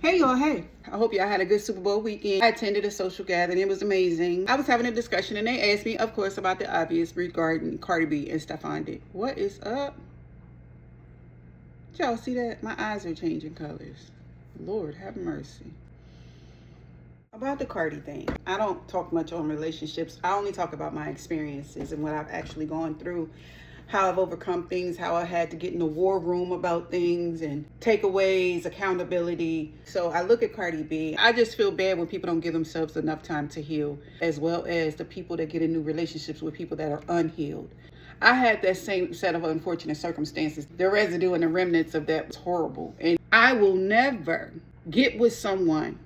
Hey y'all, hey. I hope y'all had a good Super Bowl weekend. I attended a social gathering. It was amazing. I was having a discussion and they asked me, of course, about the obvious regarding Cardi B and Stephon Diggs. What is up? Did y'all see that? My eyes are changing colors. Lord have mercy. About the Cardi thing, I don't talk much on relationships. I only talk about my experiences and what I've actually gone through, how I've overcome things, how I had to get in the war room about things and takeaways, accountability. So I look at Cardi B. I just feel bad when people don't give themselves enough time to heal, as well as the people that get in new relationships with people that are unhealed. I had that same set of unfortunate circumstances. The residue and the remnants of that was horrible. And I will never get with someone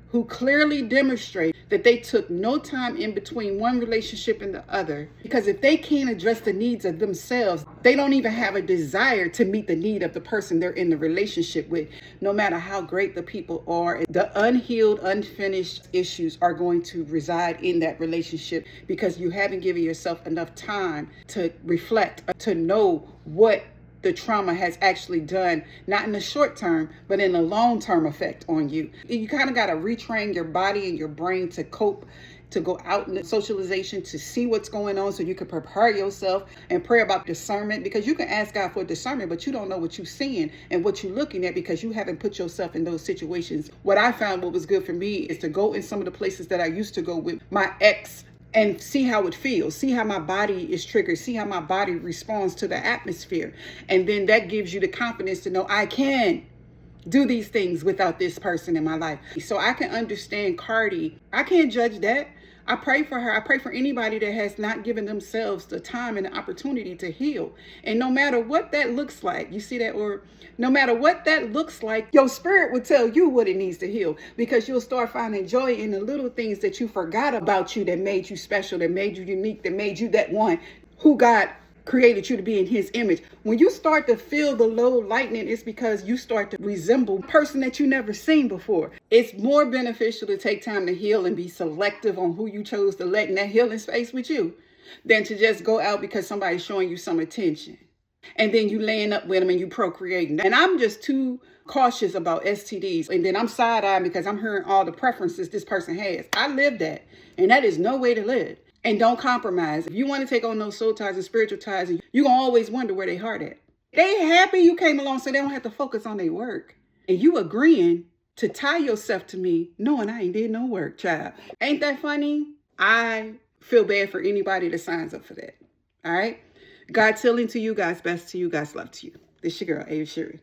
who clearly demonstrate that they took no time in between one relationship and the other. Because if they can't address the needs of themselves, they don't even have a desire to meet the need of the person they're in the relationship with. No matter how great the people are, the unhealed, unfinished issues are going to reside in that relationship because you haven't given yourself enough time to reflect, to know what the trauma has actually done, not in the short term, but in a long-term effect on you. You kind of got to retrain your body and your brain to cope, to go out in the socialization, to see what's going on so you can prepare yourself and pray about discernment, because you can ask God for discernment, but you don't know what you're seeing and what you're looking at because you haven't put yourself in those situations. What I found what was good for me is to go in some of the places that I used to go with my ex and see how it feels, see how my body is triggered, see how my body responds to the atmosphere. And then that gives you the confidence to know I can do these things without this person in my life. So I can understand Cardi. I can't judge that. I pray for her. I pray for anybody that has not given themselves the time and the opportunity to heal. And no matter what that looks like, you see that, or no matter what that looks like, your spirit will tell you what it needs to heal, because you'll start finding joy in the little things that you forgot about you, that made you special, that made you unique, that made you that one who God created you to be in his image. When you start to feel the low lightning, it's because you start to resemble a person that you never seen before. It's more beneficial to take time to heal and be selective on who you chose to let in that healing space with you than to just go out because somebody's showing you some attention and then you laying up with them and you procreating. And I'm just too cautious about STDs. And then I'm side-eyeing because I'm hearing all the preferences this person has. I live that, and that is no way to live. And don't compromise. If you want to take on those soul ties and spiritual ties, you're going to always wonder where they heart at. They happy you came along so they don't have to focus on their work. And you agreeing to tie yourself to me knowing I ain't did no work, child. Ain't that funny? I feel bad for anybody that signs up for that. All right? God's healing to you, God's best to you, God's love to you. This your girl, Ava Sherry.